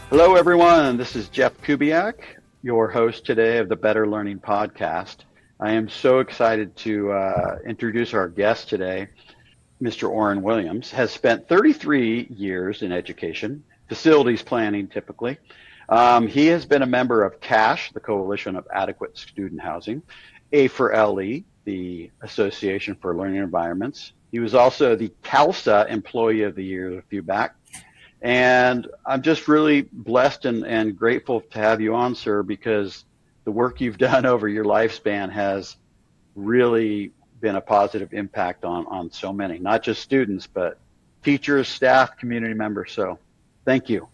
Hello, everyone. This is Jeff Kubiak, your host today of the Better Learning Podcast. I am so excited to introduce our guest today. Mr. Orin Williams has spent 33 years in education, facilities planning typically. He has been a member of CASH, the Coalition of Adequate Student Housing, A4LE, the Association for Learning Environments. He was also the CALSA Employee of the Year a few back. And I'm just really blessed and grateful to have you on, sir, because the work you've done over your lifespan has really been a positive impact on so many, not just students, but teachers, staff, community members. So thank you.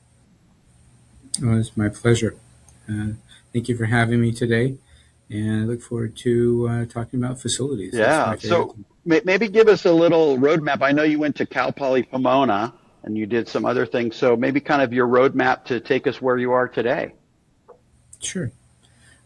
Well, it's my pleasure. Thank you for having me today, and I look forward to talking about facilities. That's Yeah. my favorite So thing. maybe give us a little roadmap. I know you went to Cal Poly Pomona and you did some other things. So maybe kind of your roadmap to take us where you are today. Sure.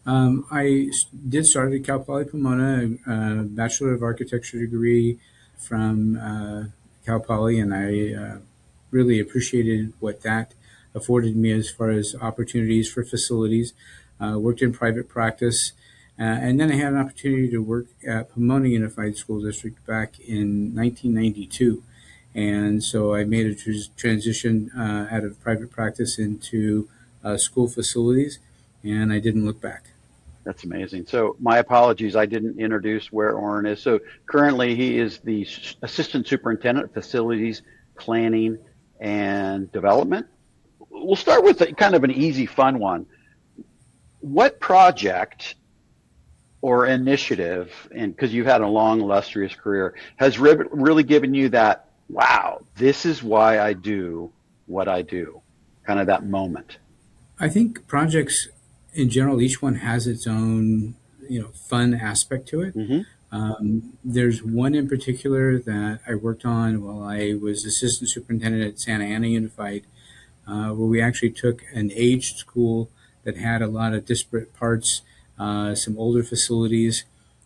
Did start at Cal Poly Pomona, a Bachelor of Architecture degree from Cal Poly, and I really appreciated what that afforded me as far as opportunities for facilities. Worked in private practice, and then I had an opportunity to work at Pomona Unified School District back in 1992. And so I made a transition out of private practice into school facilities, and I didn't look back. That's amazing. So my apologies, I didn't introduce where Orin is. So currently he is the Assistant Superintendent of Facilities Planning and Development. We'll start with kind of an easy, fun one. What project or initiative, and because you've had a long, illustrious career, has really given you that, wow, this is why I do what I do, kind of that moment? I think projects in general, each one has its own, fun aspect to it. Hmm. There's one in particular that I worked on while I was assistant superintendent at Santa Ana Unified, where we actually took an aged school that had a lot of disparate parts, some older facilities,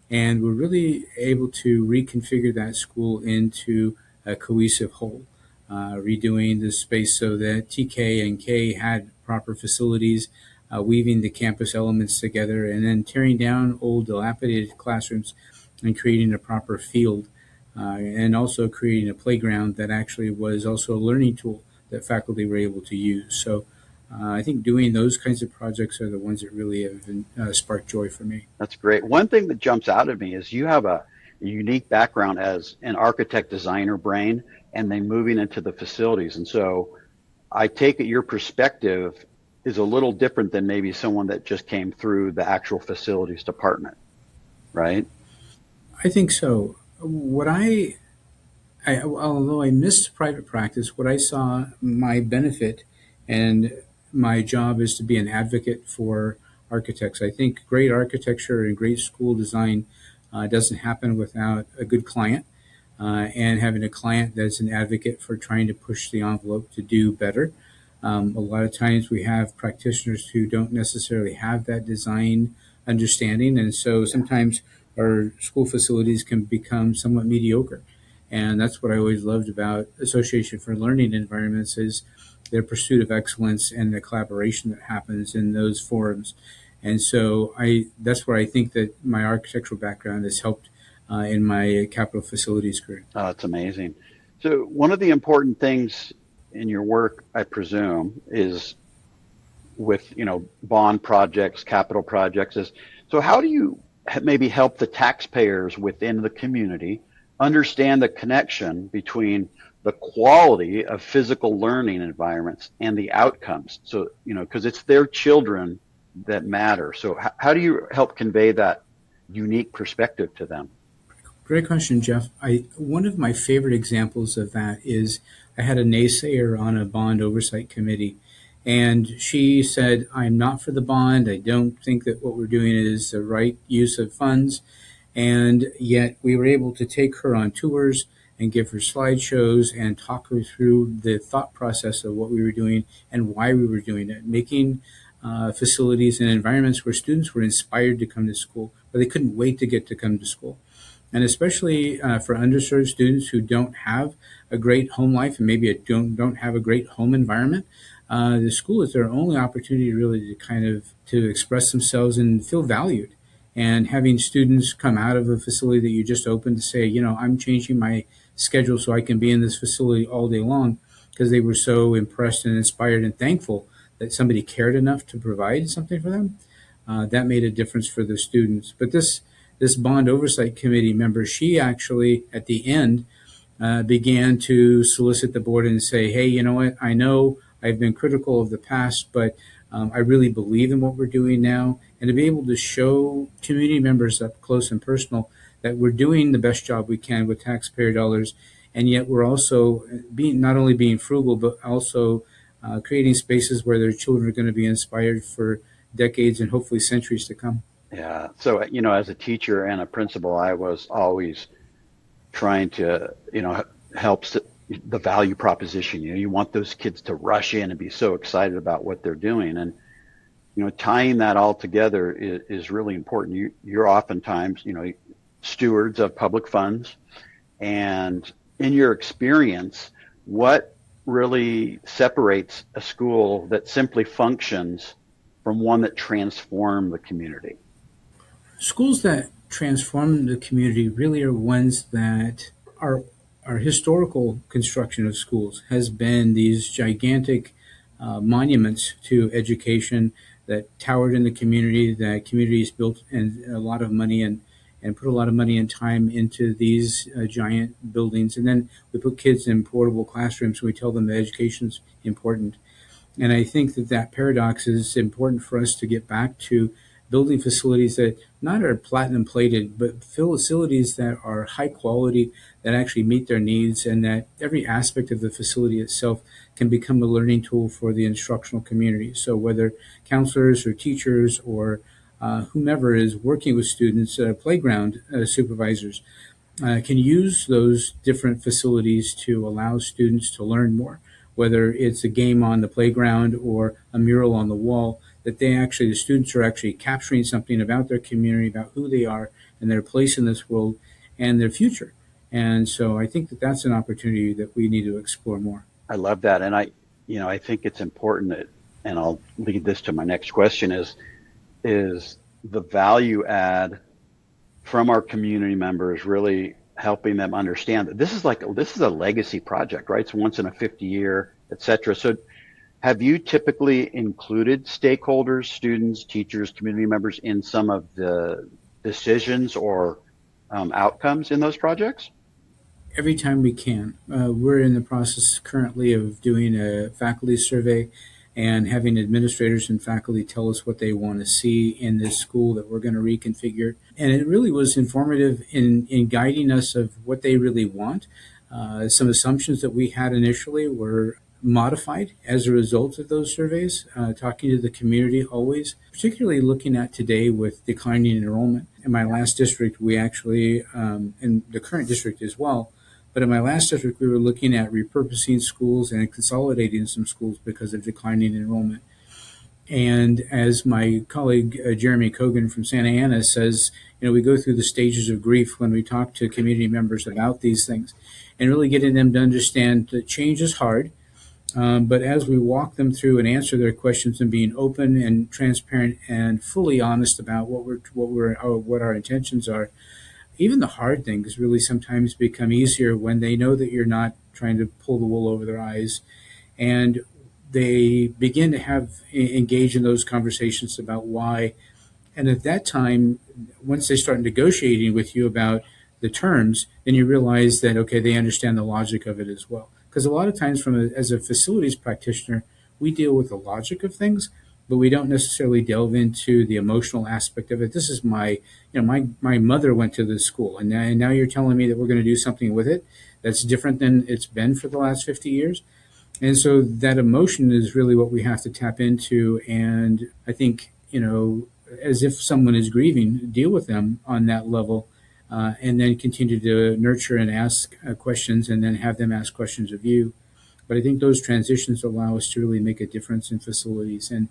and we're really able to reconfigure that school into a cohesive whole, redoing the space so that TK and K had proper facilities, weaving the campus elements together, and then tearing down old dilapidated classrooms and creating a proper field, and also creating a playground that actually was also a learning tool that faculty were able to use. So I think doing those kinds of projects are the ones that really have sparked joy for me. That's great. One thing that jumps out at me is you have a unique background as an architect designer brain and then moving into the facilities. And so I take it your perspective is a little different than maybe someone that just came through the actual facilities department, right? I think so. Although I missed private practice, what I saw my benefit and my job is to be an advocate for architects. I think great architecture and great school design doesn't happen without a good client, and having a client that's an advocate for trying to push the envelope to do better. A lot of times we have practitioners who don't necessarily have that design understanding, and so sometimes our school facilities can become somewhat mediocre. And that's what I always loved about Association for Learning Environments is their pursuit of excellence and the collaboration that happens in those forums. And so that's where I think that my architectural background has helped in my capital facilities career. Oh, it's amazing. So one of the important things in your work, I presume, is with, bond projects, capital projects is, so how do you maybe help the taxpayers within the community understand the connection between the quality of physical learning environments and the outcomes? So, because it's their children that matter. So how do you help convey that unique perspective to them? Great question, Jeff. One of my favorite examples of that is I had a naysayer on a bond oversight committee, and she said, "I'm not for the bond. I don't think that what we're doing is the right use of funds." And yet we were able to take her on tours and give her slideshows and talk her through the thought process of what we were doing and why we were doing it, making facilities and environments where students were inspired to come to school, but they couldn't wait to get to come to school. And especially for underserved students who don't have a great home life and maybe don't have a great home environment, the school is their only opportunity really to kind of to express themselves and feel valued. And having students come out of a facility that you just opened to say, I'm changing my schedule so I can be in this facility all day long, because they were so impressed and inspired and thankful that somebody cared enough to provide something for them. That made a difference for the students. But this bond oversight committee member, she actually at the end began to solicit the board and say, hey, you know what? I know I've been critical of the past, but I really believe in what we're doing now. And to be able to show community members up close and personal that we're doing the best job we can with taxpayer dollars, and yet we're also being not only being frugal, but also creating spaces where their children are going to be inspired for decades and hopefully centuries to come. Yeah. So, as a teacher and a principal, I was always trying to, help the value proposition. You want those kids to rush in and be so excited about what they're doing. And, tying that all together is really important. You're oftentimes, stewards of public funds. And in your experience, what really separates a school that simply functions from one that transforms the community? Schools that transform the community really are ones that our historical construction of schools has been these gigantic monuments to education that towered in the community, that communities built and a lot of money and put a lot of money and time into these giant buildings. And then we put kids in portable classrooms and we tell them that education's important. And I think that paradox is important for us to get back to building facilities that not are platinum plated, but facilities that are high quality, that actually meet their needs, and that every aspect of the facility itself can become a learning tool for the instructional community. So whether counselors or teachers or whomever is working with students, playground supervisors, can use those different facilities to allow students to learn more, whether it's a game on the playground or a mural on the wall, that the students are actually capturing something about their community, about who they are and their place in this world and their future. And so I think that that's an opportunity that we need to explore more. I love that. And I think it's important that, and I'll lead this to my next question is the value add from our community members really helping them understand that this is a legacy project, right? It's once in a 50-year, et cetera. So have you typically included stakeholders, students, teachers, community members in some of the decisions or outcomes in those projects? Every time we can. We're in the process currently of doing a faculty survey and having administrators and faculty tell us what they want to see in this school that we're going to reconfigure. And it really was informative in guiding us of what they really want. Some assumptions that we had initially were modified as a result of those surveys, talking to the community always, particularly looking at today with declining enrollment. In my last district, we actually, in the current district as well, but in my last district, we were looking at repurposing schools and consolidating some schools because of declining enrollment. And as my colleague Jeremy Kogan from Santa Ana says, we go through the stages of grief when we talk to community members about these things, and really getting them to understand that change is hard. But as we walk them through and answer their questions and being open and transparent and fully honest about what our intentions are, even the hard things really sometimes become easier when they know that you're not trying to pull the wool over their eyes, and they begin to engage in those conversations about why. And at that time, once they start negotiating with you about the terms, then you realize that, okay, they understand the logic of it as well. Because a lot of times as a facilities practitioner, we deal with the logic of things, but we don't necessarily delve into the emotional aspect of it. This is my mother went to this school, and now you're telling me that we're going to do something with it that's different than it's been for the last 50 years. And so that emotion is really what we have to tap into. And I think, as if someone is grieving, deal with them on that level, and then continue to nurture and ask questions and then have them ask questions of you. But I think those transitions allow us to really make a difference in facilities and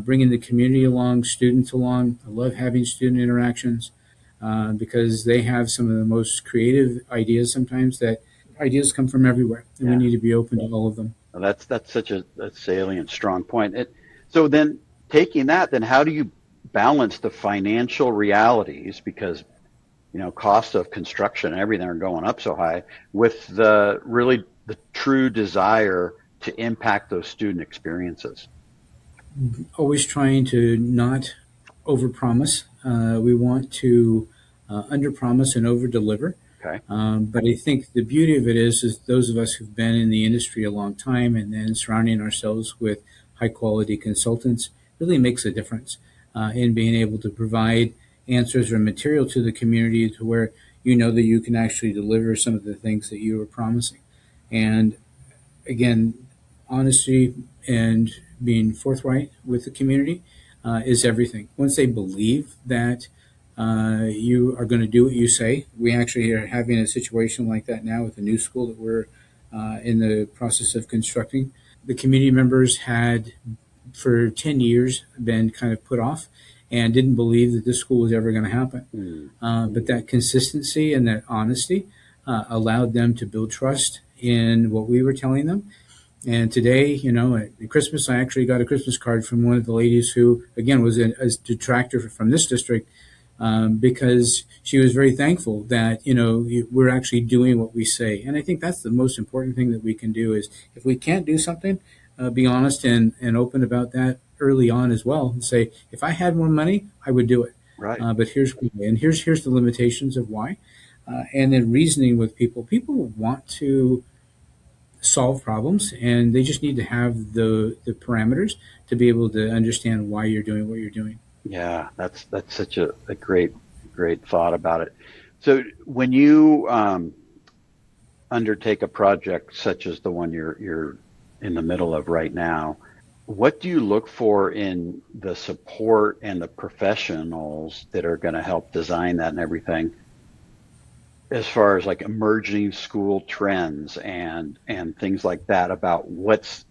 bringing the community along, students along. I love having student interactions because they have some of the most creative ideas sometimes. That ideas come from everywhere, and we Yeah. need to be open to all of them. Well, that's such a salient, strong point. So then, taking that, then how do you balance the financial realities because costs of construction and everything are going up so high with the true desire to impact those student experiences? Always trying to not overpromise. We want to underpromise and overdeliver. Okay. But I think the beauty of it is those of us who've been in the industry a long time and then surrounding ourselves with high quality consultants really makes a difference in being able to provide answers or material to the community to where you know that you can actually deliver some of the things that you were promising. And again, honesty and being forthright with the community is everything. Once they believe that you are going to do what you say, we actually are having a situation like that now with the new school that we're in the process of constructing. The community members had, for 10 years, been kind of put off and didn't believe that this school was ever going to happen. Mm. But that consistency and that honesty allowed them to build trust in what we were telling them. And today, at Christmas, I actually got a Christmas card from one of the ladies who, again, was a detractor from this district because she was very thankful that, we're actually doing what we say. And I think that's the most important thing that we can do is if we can't do something, be honest and open about that early on as well and say, if I had more money, I would do it. Right. But here's why, and here's the limitations of why. And then reasoning with people. People want to solve problems and they just need to have the parameters to be able to understand why you're doing what you're doing. Yeah, that's such a great thought about it. So when you undertake a project such as the one you're in the middle of right now, what do you look for in the support and the professionals that are going to help design that and everything, as far as like emerging school trends and things like that about what's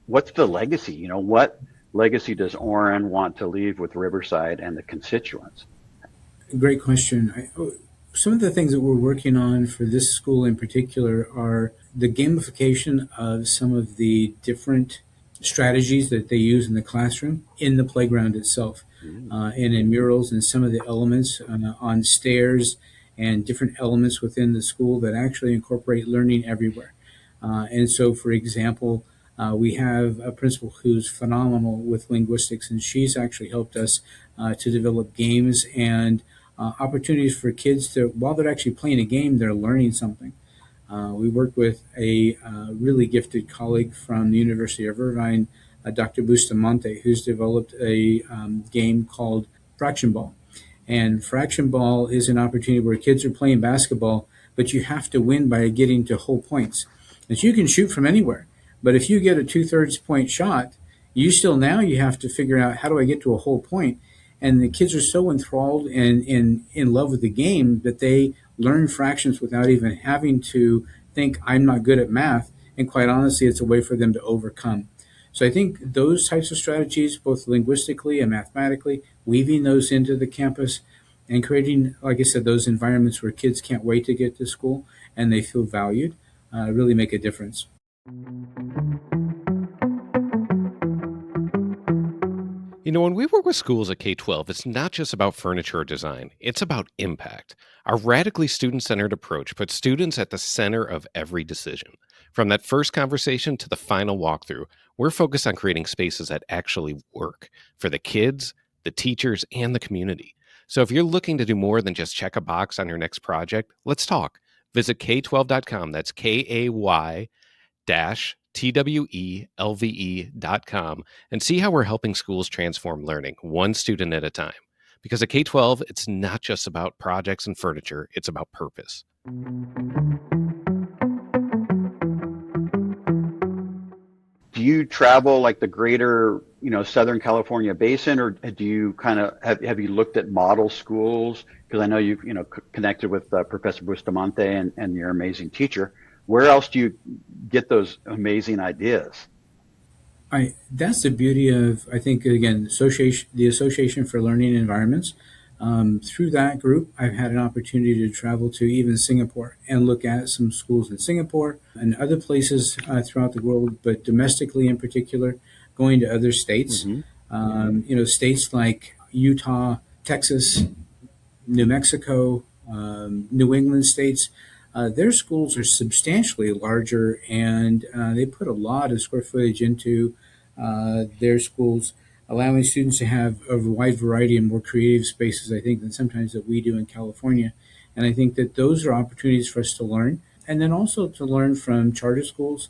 the legacy? What legacy does Orin want to leave with Riverside and the constituents? Great question. Some of the things that we're working on for this school in particular are the gamification of some of the different strategies that they use in the classroom, in the playground itself, Mm. and in murals and some of the elements on stairs and different elements within the school that actually incorporate learning everywhere. And so, for example, we have a principal who's phenomenal with linguistics, and she's actually helped us to develop games and opportunities for kids to, while they're actually playing a game, they're learning something. We worked with a really gifted colleague from the University of Irvine, Dr. Bustamante, who's developed a game called Fraction Ball. And Fraction Ball is an opportunity where kids are playing basketball, but you have to win by getting to whole points. And so you can shoot from anywhere, but if you get a 2/3 point shot, you have to figure out how do I get to a whole point. And the kids are so enthralled and in love with the game that they learn fractions without even having to think I'm not good at math. And quite honestly, it's a way for them to overcome. So I think those types of strategies, both linguistically and mathematically, weaving those into the campus and creating, like I said, those environments where kids can't wait to get to school and they feel valued, really make a difference. When we work with schools at K 12, it's not just about furniture design, it's about impact. Our radically student centered approach puts students at the center of every decision. From that first conversation to the final walkthrough, we're focused on creating spaces that actually work for the kids, the teachers, and the community. So if you're looking to do more than just check a box on your next project, let's talk. Visit K12.com. That's KAY TWELVE.com and see how we're helping schools transform learning one student at a time. Because at K 12, it's not just about projects and furniture, it's about purpose. Do you travel like the greater, Southern California basin, or do you kind of have you looked at model schools? Because I know you've, connected with Professor Bustamante and your amazing teacher. Where else do you get those amazing ideas? That's the beauty of, I think, again, the Association for Learning Environments. Through that group, I've had an opportunity to travel to even Singapore and look at some schools in Singapore and other places throughout the world, but domestically in particular, going to other states. Mm-hmm. States like Utah, Texas, New Mexico, New England states, their schools are substantially larger and they put a lot of square footage into their schools, allowing students to have a wide variety and more creative spaces, I think, than sometimes that we do in California. And I think that those are opportunities for us to learn. And then also to learn from charter schools.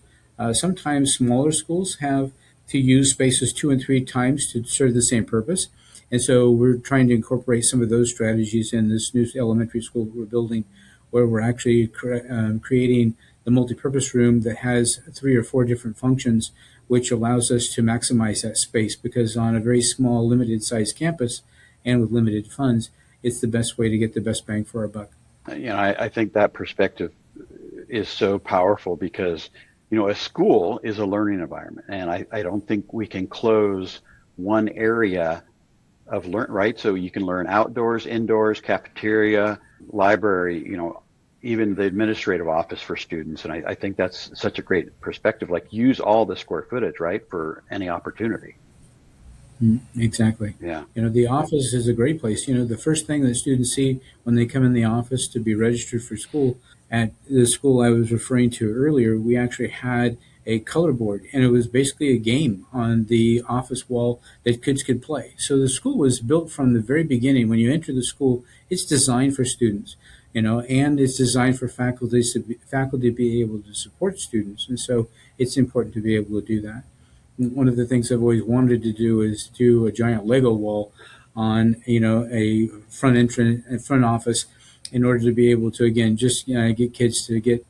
Sometimes smaller schools have to use spaces 2 and 3 times to serve the same purpose. And so we're trying to incorporate some of those strategies in this new elementary school that we're building, where we're actually creating the multipurpose room that has 3 or 4 different functions, which allows us to maximize that space, because on a very small, limited sized campus and with limited funds, it's the best way to get the best bang for our buck. I think that perspective is so powerful because, a school is a learning environment. And I don't think we can close one area of learn, right? So you can learn outdoors, indoors, cafeteria, library, even the administrative office for students. And I think that's such a great perspective, like use all the square footage, right, for any opportunity. Exactly. Yeah. The office is a great place. The first thing that students see when they come in the office to be registered for school, at the school I was referring to earlier, we actually had a color board, and it was basically a game on the office wall that kids could play. So the school was built from the very beginning. When you enter the school, it's designed for students, and it's designed for faculty to be able to support students. And so it's important to be able to do that. One of the things I've always wanted to do is do a giant Lego wall on, a front office, in order to be able to, again, just get kids to get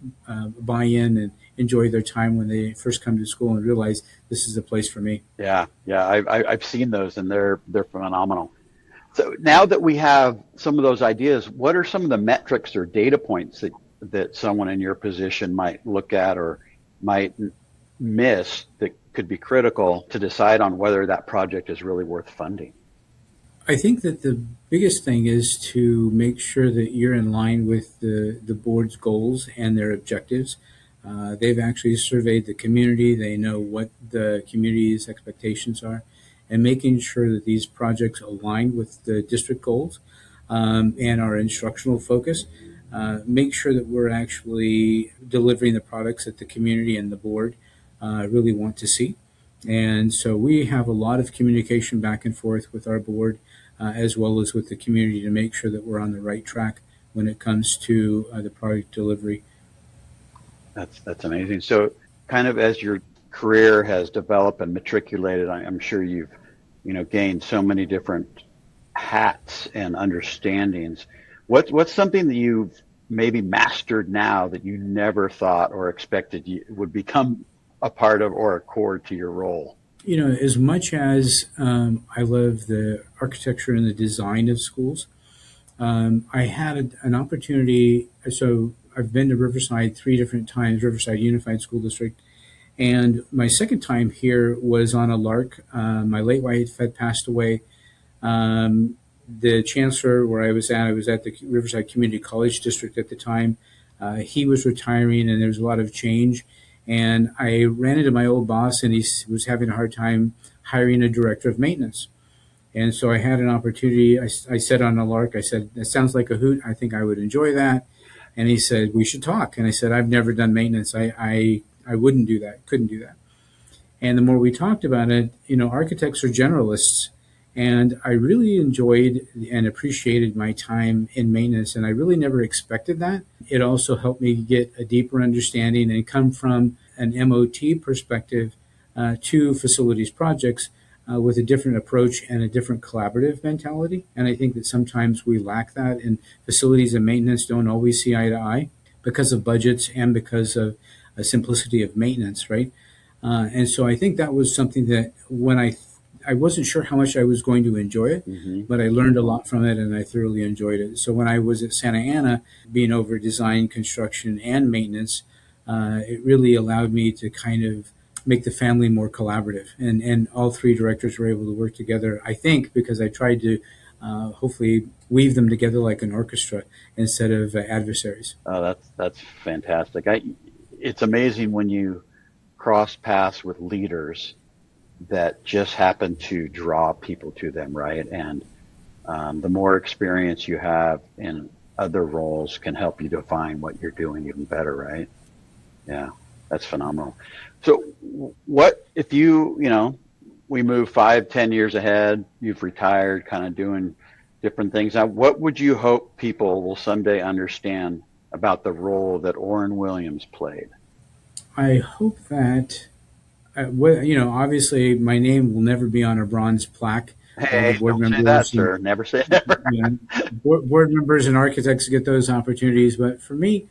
buy-in and enjoy their time when they first come to school and realize this is the place for me. Yeah. I've seen those, and they're phenomenal. So now that we have some of those ideas, what are some of the metrics or data points that someone in your position might look at or might miss that could be critical to decide on whether that project is really worth funding? I think that the biggest thing is to make sure that you're in line with the board's goals and their objectives. They've actually surveyed the community. They know what the community's expectations are, and making sure that these projects align with the district goals and our instructional focus. Make sure that we're actually delivering the products that the community and the board really want to see. And so we have a lot of communication back and forth with our board as well as with the community to make sure that we're on the right track when it comes to the product delivery. That's amazing. So kind of as your career has developed and matriculated, I'm sure you've gained so many different hats and understandings. What's something that you've maybe mastered now that you never thought or expected you would become a part of or a core to your role? As much as I love the architecture and the design of schools, I had an opportunity. So I've been to Riverside 3 different times, Riverside Unified School District. And my second time here was on a lark. My late wife had passed away. The chancellor where I was at the Riverside Community College District at the time. He was retiring, and there was a lot of change. And I ran into my old boss, and he was having a hard time hiring a director of maintenance. And so I had an opportunity. I said on a lark, I said, that sounds like a hoot. I think I would enjoy that. And he said, we should talk. And I said, I've never done maintenance. I wouldn't do that, couldn't do that. And the more we talked about it, architects are generalists. And I really enjoyed and appreciated my time in maintenance. And I really never expected that. It also helped me get a deeper understanding and come from an MOT perspective to facilities projects with a different approach and a different collaborative mentality. And I think that sometimes we lack that, and facilities and maintenance don't always see eye to eye because of budgets and because of a simplicity of maintenance, right? And so I think that was something that when I wasn't sure how much I was going to enjoy it, Mm-hmm. but I learned a lot from it, and I thoroughly enjoyed it. So when I was at Santa Ana, being over design, construction, and maintenance, it really allowed me to kind of make the family more collaborative. And all 3 directors were able to work together, I think, because I tried to hopefully weave them together like an orchestra instead of adversaries. Oh, that's fantastic. It's amazing when you cross paths with leaders that just happen to draw people to them, right? And the more experience you have in other roles can help you define what you're doing even better, right? Yeah, that's phenomenal. So, what if we move 5, 10 years ahead, you've retired, kind of doing different things. Now, what would you hope people will someday understand about the role that Orin Williams played? I hope that obviously my name will never be on a bronze plaque. All the Hey, board don't say that, members and sir. Never say never. board members and architects get those opportunities. But for me,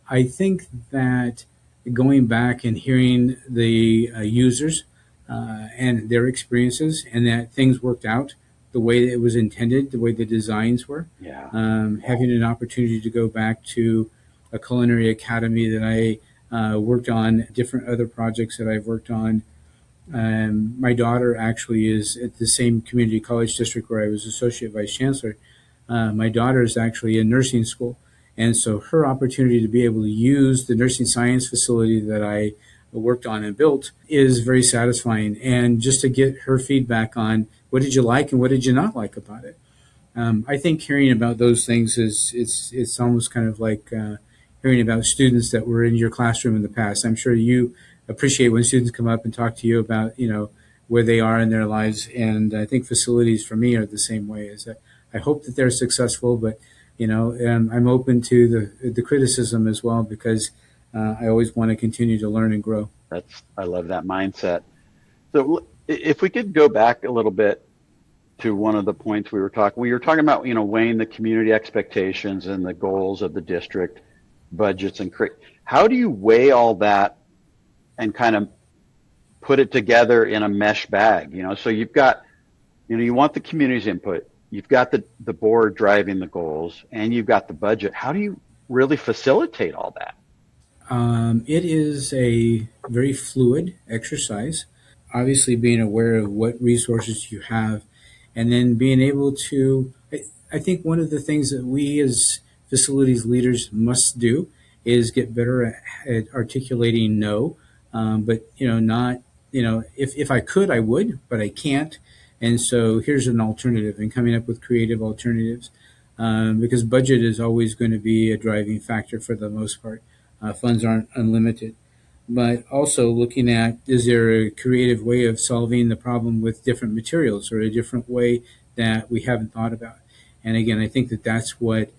I think that going back and hearing the users and their experiences, and that things worked out the way that it was intended, the way the designs were. Yeah. Having an opportunity to go back to a culinary academy that I worked on, different other projects that I've worked on. My daughter actually is at the same community college district where I was associate vice chancellor. My daughter is actually in nursing school. And so her opportunity to be able to use the nursing science facility that I worked on and built is very satisfying. And just to get her feedback on what did you like and what did you not like about it. I think hearing about those things it's almost kind of like hearing about students that were in your classroom in the past. I'm sure you appreciate when students come up and talk to you about where they are in their lives, and I think facilities for me are the same way. Is that I hope that they're successful, but I'm open to the criticism as well because I always want to continue to learn and grow. I love that mindset. So if we could go back a little bit to one of the points we were talking about, weighing the community expectations and the goals of the district budgets and how do you weigh all that and kind of put it together in a mesh bag, so you've got, you want the community's input, you've got the board driving the goals, and you've got the budget. How do you really facilitate all that? It is a very fluid exercise. Obviously, being aware of what resources you have, and then being able to. I think one of the things that we as facilities leaders must do is get better at articulating no, but not. If I could, I would, but I can't. And so here's an alternative, and coming up with creative alternatives, because budget is always going to be a driving factor for the most part. Funds aren't unlimited. But also looking at, is there a creative way of solving the problem with different materials or a different way that we haven't thought about? And again, I think that that's what,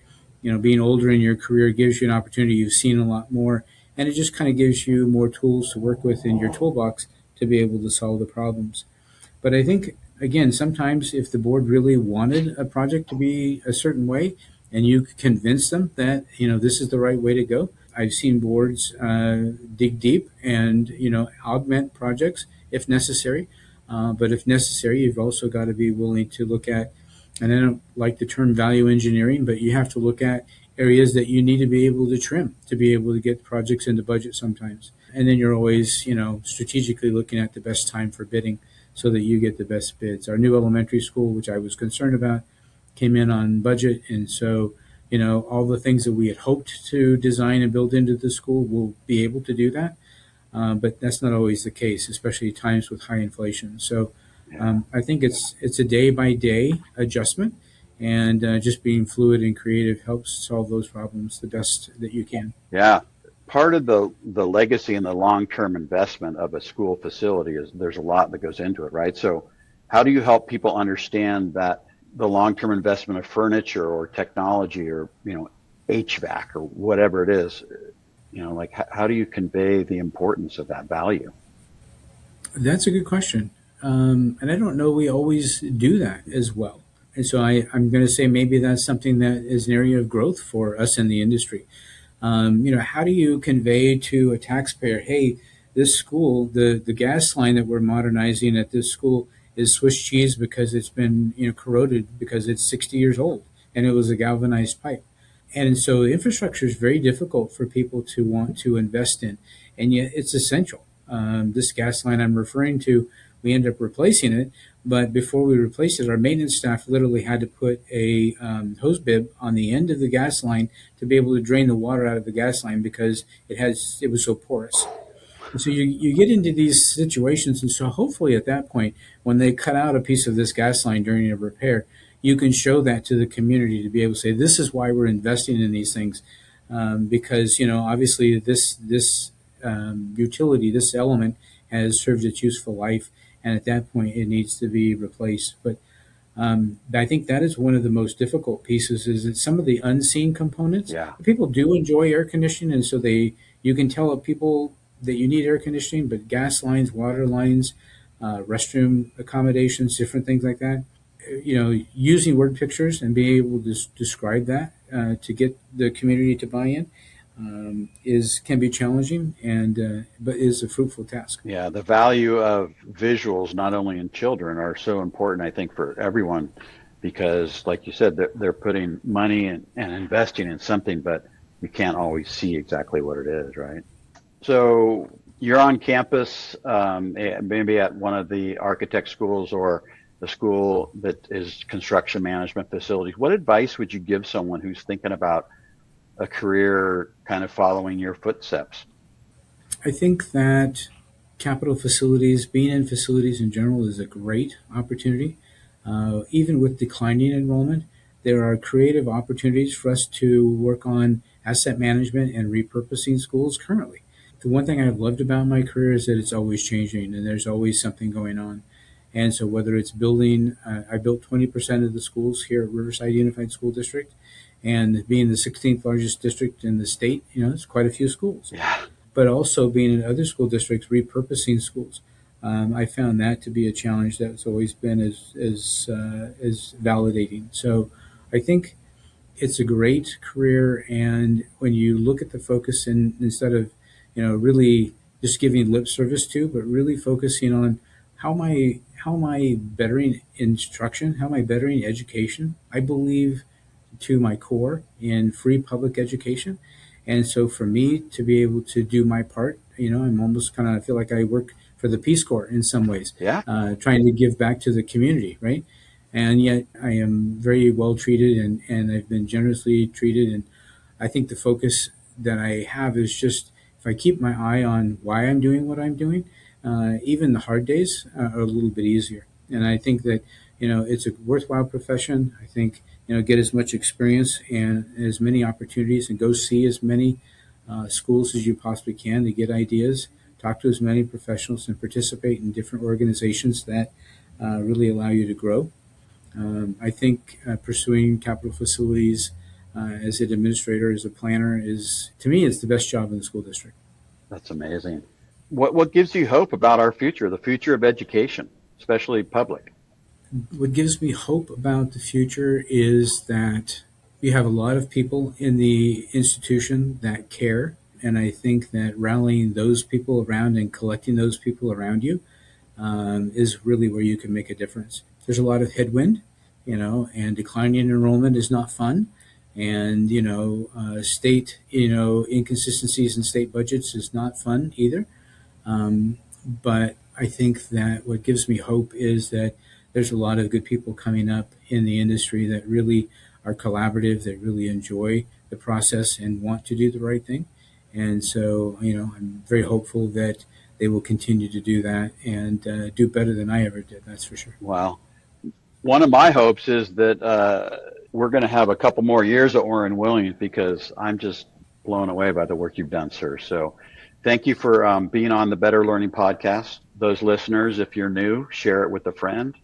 being older in your career gives you an opportunity. You've seen a lot more, and it just kind of gives you more tools to work with in your toolbox to be able to solve the problems. But I think, again, sometimes if the board really wanted a project to be a certain way and you convince them that, this is the right way to go, I've seen boards dig deep and, augment projects if necessary. But if necessary, you've also got to be willing to look at, and I don't like the term value engineering, but you have to look at areas that you need to be able to trim to be able to get projects into budget sometimes. And then you're always, strategically looking at the best time for bidding so that you get the best bids. Our new elementary school, which I was concerned about, came in on budget. And so, all the things that we had hoped to design and build into the school, will be able to do that. But that's not always the case, especially times with high inflation. So I think it's a day by day adjustment, and just being fluid and creative helps solve those problems the best that you can. Yeah. Part of the legacy and the long-term investment of a school facility is there's a lot that goes into it, right? So how do you help people understand that the long-term investment of furniture or technology or, HVAC or whatever it is, how do you convey the importance of that value? That's a good question. And I don't know we always do that as well. And so I'm going to say maybe that's something that is an area of growth for us in the industry. How do you convey to a taxpayer, hey, this school, the gas line that we're modernizing at this school is Swiss cheese because it's been corroded because it's 60 years old and it was a galvanized pipe. And so infrastructure is very difficult for people to want to invest in, and yet it's essential. This gas line I'm referring to We ended up replacing it, but before we replaced it, our maintenance staff literally had to put a hose bib on the end of the gas line to be able to drain the water out of the gas line because it was so porous. And so you get into these situations, and so hopefully at that point, when they cut out a piece of this gas line during a repair, you can show that to the community to be able to say, this is why we're investing in these things, because obviously this utility, this element has served its useful life, and at that point it needs to be replaced. But I think that is one of the most difficult pieces, is that some of the unseen components. Yeah. People do enjoy air conditioning, and so you can tell people that you need air conditioning, but gas lines, water lines, restroom accommodations, different things like that. Using word pictures and being able to describe that to get the community to buy in can be challenging, but is a fruitful task. Yeah, the value of visuals, not only in children, are so important, I think, for everyone, because, like you said, they're putting money and investing in something, but you can't always see exactly what it is, right? So you're on campus, maybe at one of the architect schools or the school that is construction management facilities. What advice would you give someone who's thinking about a career kind of following your footsteps? I think that capital facilities, being in facilities in general, is a great opportunity. Even with declining enrollment, there are creative opportunities for us to work on asset management and repurposing schools currently. The one thing I've loved about my career is that it's always changing and there's always something going on. And so whether it's building, I built 20% of the schools here at Riverside Unified School District, and being the 16th largest district in the state, it's quite a few schools. Yeah. But also being in other school districts, repurposing schools. I found that to be a challenge that's always been as validating. So I think it's a great career, and when you look at the focus, instead of really just giving lip service to, but really focusing on how am I bettering instruction, how am I bettering education. I believe to my core in free public education, and so for me to be able to do my part, I'm almost kind of feel like I work for the Peace Corps in some ways, Yeah. Trying to give back to the community, right? And yet I am very well treated, and I've been generously treated. And I think the focus that I have is just, if I keep my eye on why I'm doing what I'm doing, even the hard days are a little bit easier. And I think that, it's a worthwhile profession. I think, get as much experience and as many opportunities, and go see as many schools as you possibly can to get ideas, talk to as many professionals, and participate in different organizations that really allow you to grow. I think pursuing capital facilities as an administrator, as a planner, to me, it's the best job in the school district. That's amazing. What gives you hope about our future, the future of education, especially public? What gives me hope about the future is that we have a lot of people in the institution that care, and I think that rallying those people around and collecting those people around you is really where you can make a difference. There's a lot of headwind, and declining enrollment is not fun, and state inconsistencies in state budgets is not fun either. But I think that what gives me hope is that there's a lot of good people coming up in the industry that really are collaborative, that really enjoy the process and want to do the right thing. And so, I'm very hopeful that they will continue to do that and do better than I ever did. That's for sure. Wow. One of my hopes is that we're going to have a couple more years of Orin Williams, because I'm just blown away by the work you've done, sir. So thank you for being on the Better Learning Podcast. Those listeners, if you're new, share it with a friend.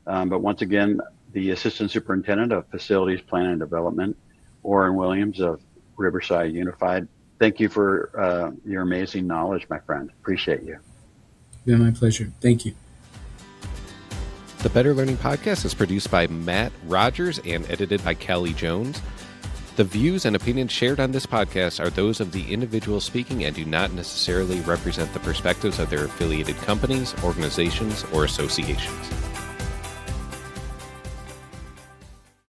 But once again, the Assistant Superintendent of Facilities, Planning and Development, Orin Williams of Riverside Unified. Thank you for your amazing knowledge, my friend. Appreciate you. Been my pleasure. Thank you. The Better Learning Podcast is produced by Matt Rogers and edited by Kelly Jones. The views and opinions shared on this podcast are those of the individual speaking and do not necessarily represent the perspectives of their affiliated companies, organizations, or associations.